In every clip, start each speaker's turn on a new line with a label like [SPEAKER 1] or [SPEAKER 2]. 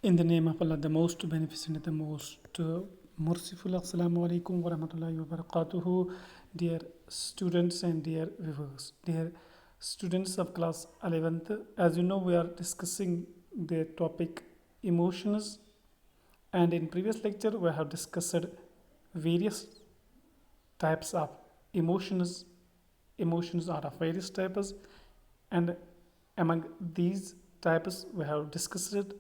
[SPEAKER 1] In the name of Allah, the most beneficent, the most merciful. Assalamu alaikum wa rahmatullahi wa barakatuhu. Dear students and dear viewers, dear students of class 11th, as you know, we are discussing the topic emotions, and in previous lecture, we have discussed various types of emotions. Emotions are of various types, and among these types, we have discussed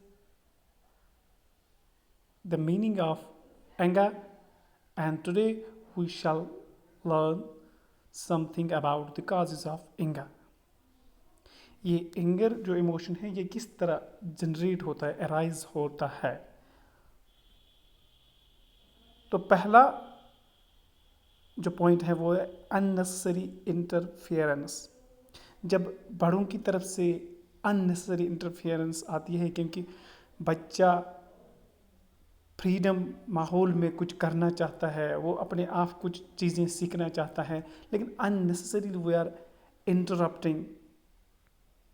[SPEAKER 1] the meaning of anger, and today we shall learn something about the causes of anger. ये anger जो emotion है ये किस तरह generate होता है, arise होता है। तो पहला जो पॉइंट है वो है अननेसेसरी इंटरफियरेंस। जब बड़ों की तरफ से अननेसेसरी इंटरफियरेंस आती है, क्योंकि बच्चा फ्रीडम माहौल में कुछ करना चाहता है, वो अपने आप कुछ चीज़ें सीखना चाहता है, लेकिन अननेसेसरी वी आर इंटरप्टिंग,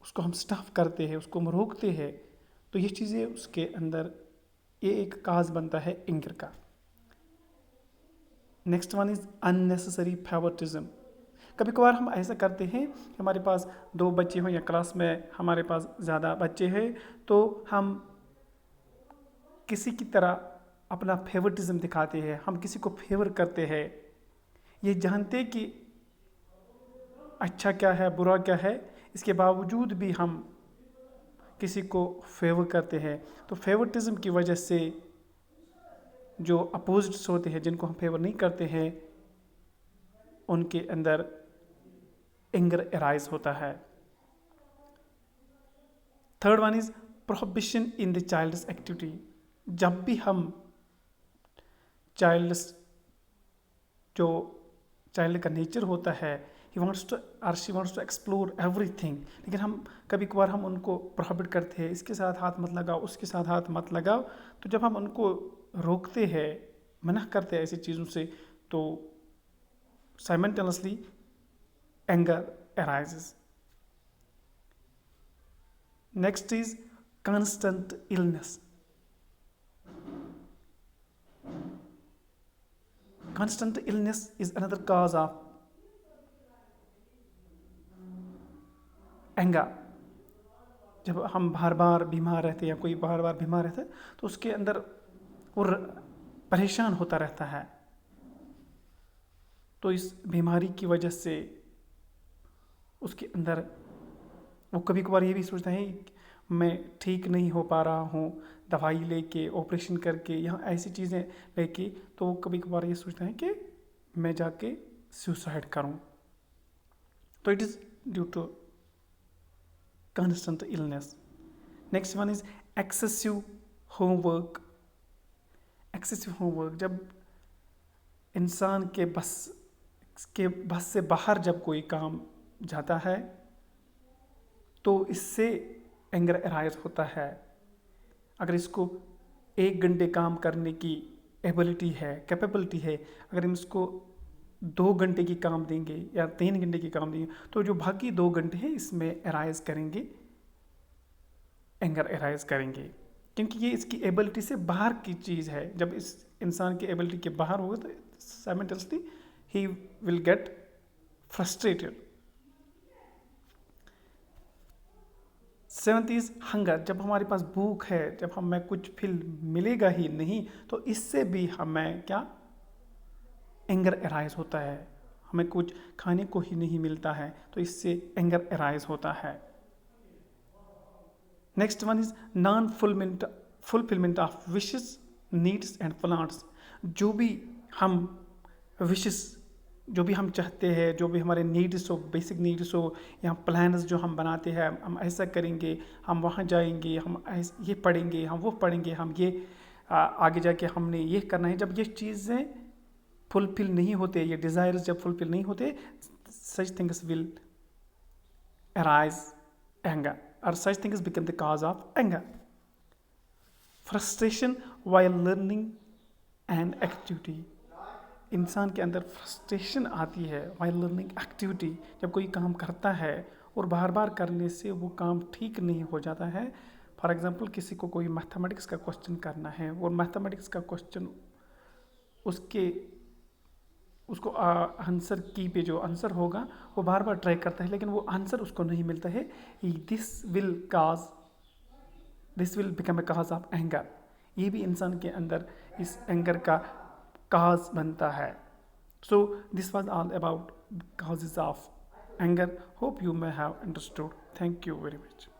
[SPEAKER 1] उसको हम स्टॉप करते हैं, उसको हम रोकते हैं, तो ये चीज़ें उसके अंदर ये एक काज बनता है एंगर का। Next one is unnecessary favouritism. कभी कभार हम ऐसा करते हैं, हमारे पास 2 बच्चे हों या क्लास में हमारे पास ज़्यादा बच्चे हैं, तो हम किसी की तरह अपना फेवरिटिज्म दिखाते हैं, हम किसी को फेवर करते हैं, ये जानते कि अच्छा क्या है बुरा क्या है, इसके बावजूद भी हम किसी को फेवर करते हैं। तो फेवरिटिज्म की वजह से जो अपोजिट्स होते हैं, जिनको हम फेवर नहीं करते हैं, उनके अंदर एंगर अराइज होता है। Third one is prohibition in the child's activity. जब भी हम जो चाइल्ड का नेचर होता है, ही वांट्स टू और she wants to explore everything, लेकिन हम कभी कभार हम उनको प्रोहिबिट करते हैं, इसके साथ हाथ मत लगाओ, उसके साथ हाथ मत लगाओ। तो जब हम उनको रोकते हैं, मना करते हैं ऐसी चीज़ों से, तो simultaneously anger arises. Next is constant illness. Constant illness is another cause of anger. जब हम बार बार बीमार रहते हैं या कोई बार बार बीमार रहता है, तो उसके अंदर वो परेशान होता रहता है, तो इस बीमारी की वजह से उसके अंदर वो कभी कभार ये भी सोचता है मैं ठीक नहीं हो पा रहा हूँ, दवाई लेके ऑपरेशन करके यहाँ ऐसी चीज़ें लेके, तो वो कभी कभार ये सोचता है कि मैं जाके सुसाइड करूँ। तो it is due to constant illness. Next one is excessive homework. Excessive homework, जब इंसान के बस से बाहर जब कोई काम जाता है, तो इससे एंगर अराइज होता है। अगर इसको 1 घंटे काम करने की एबिलिटी है, कैपेबिलिटी है, अगर हम इसको 2 घंटे की काम देंगे या 3 घंटे की काम देंगे, तो जो बाकी 2 घंटे हैं इसमें अराइज करेंगे, एंगर अराइज करेंगे, क्योंकि ये इसकी एबिलिटी से बाहर की चीज़ है। जब इस इंसान की एबिलिटी के बाहर होगा तो simultaneously he will get frustrated. 7th is hunger. जब हमारे पास भूख है, जब हमें कुछ फील मिलेगा ही नहीं, तो इससे भी हमें क्या एंगर अराइज होता है। हमें कुछ खाने को ही नहीं मिलता है, तो इससे एंगर अराइज होता है। Next one is non fulfilment of wishes, needs and plans. जो भी हम विशेस, जो भी हम चाहते हैं, जो भी हमारे नीड्स हो, बेसिक नीड्स हो, या प्लान्स जो हम बनाते हैं, हम ऐसा करेंगे, हम वहाँ जाएंगे, हम ये पढ़ेंगे, हम वो पढ़ेंगे, हम ये आगे जाके हमने ये करना है, जब ये चीज़ें फुलफिल नहीं होते, ये डिज़ायर्स जब फुलफिल नहीं होते, such things will arise anger, or such things become the cause of anger. Frustration while learning an activity. इंसान के अंदर फ्रस्ट्रेशन आती है while learning activity, जब कोई काम करता है और बार बार करने से वो काम ठीक नहीं हो जाता है, फॉर एग्जांपल किसी को कोई मैथमेटिक्स का क्वेश्चन करना है, वो मैथमेटिक्स का क्वेश्चन उसको आंसर की पे जो आंसर होगा वो बार बार ट्राई करता है, लेकिन वो आंसर उसको नहीं मिलता है। This will become a cause of anger. ये भी इंसान के अंदर इस एंगर का काज बनता है। So this was all about causes of anger. Hope you may have understood. Thank you very much.